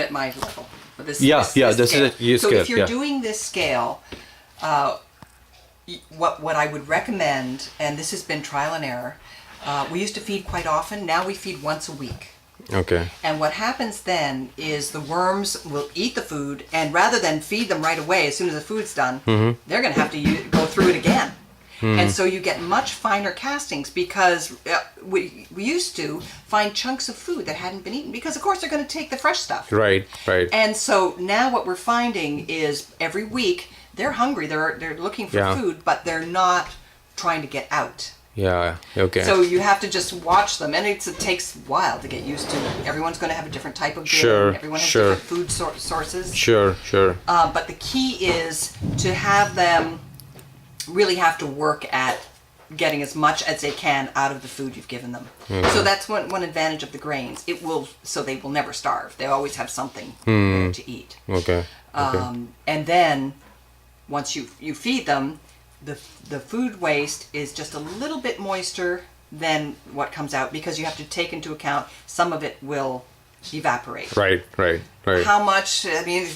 at my level. But this this scale. is a So scale. if you're doing this scale, what I would recommend, and this has been trial and error, we used to feed quite often. Now we feed once a week. Okay. And what happens then is the worms will eat the food, and rather than feed them right away as soon as the food's done, they're going to have to go through it again. And so you get much finer castings because we used to find chunks of food that hadn't been eaten because, of course, they're going to take the fresh stuff. Right. And so now what we're finding is every week they're hungry, they're looking for food, but they're not trying to get out. Yeah, okay. So you have to just watch them, and it takes a while to get used to. Everyone's going to have a different type of bin. Everyone has different food sources. Sure. But the key is to have them really have to work at getting as much as they can out of the food you've given them. So that's one advantage of the grains. So they will never starve. They always have something to eat. Okay. And then once you feed them, the food waste is just a little bit moister than what comes out because you have to take into account some of it will evaporate. Right. How much? I mean,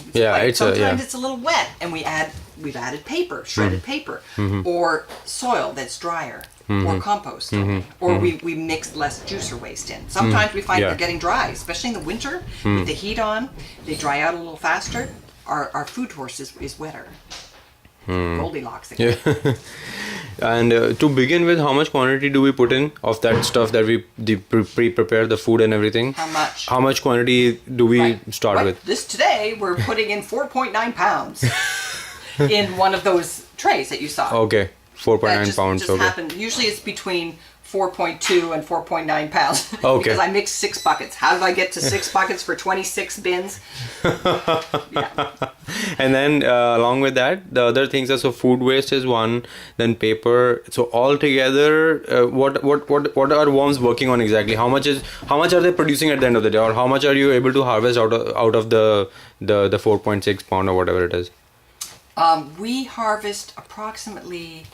sometimes it's a little wet, and we've added paper, shredded paper, or soil that's drier, or compost, or we mix less juicer waste in. Sometimes we find they're getting dry, especially in the winter with the heat on. They dry out a little faster. Our food source is wetter. Goldilocks again. Yeah. And to begin with, how much quantity do we put in of that stuff that we pre-prepare the food and everything? How much? How much quantity do we start with? Today we're putting in 4.9 pounds in one of those trays that you saw. Okay, 4.9 pounds. Just happened. Usually it's between 4.2 and 4.9 pounds. Okay. Because I mixed 6 buckets. How did I get to 6 buckets for 26 bins? And then along with that, the other things are, so food waste is one, then paper. So all together, what are worms working on exactly? How much are they producing at the end of the day, or how much are you able to harvest out of the 4.6 pound or whatever it is? We harvest approximately,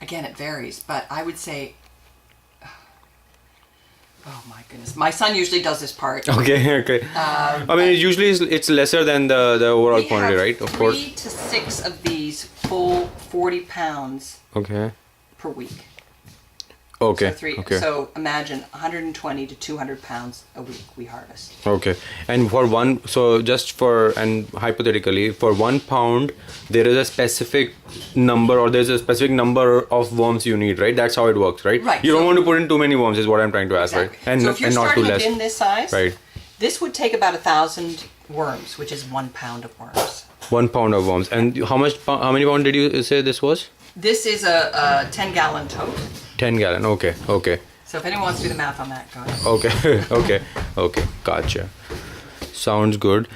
again it varies, but I would say, oh my goodness, my son usually does this part. Okay. I mean, usually it's lesser than the overall quantity, right? Of course. 3 to 6 of these full 40 pounds per week. Okay. So imagine 120 to 200 pounds a week we harvest. Okay. And hypothetically, for 1 pound, there is a specific number, or there's a specific number of worms you need, right? That's how it works, right? Right. You don't want to put in too many worms, is what I'm trying to ask, Exactly. right? And so if you're not too starting less. a bin this size, right. This would take about 1,000 worms, which is 1 pound of worms. 1 pound of worms. And how many pound did you say this was? This is a 10-gallon tote. 10 gallon. Okay. So if anyone wants to do the math on that, go ahead. Okay. Gotcha. Sounds good.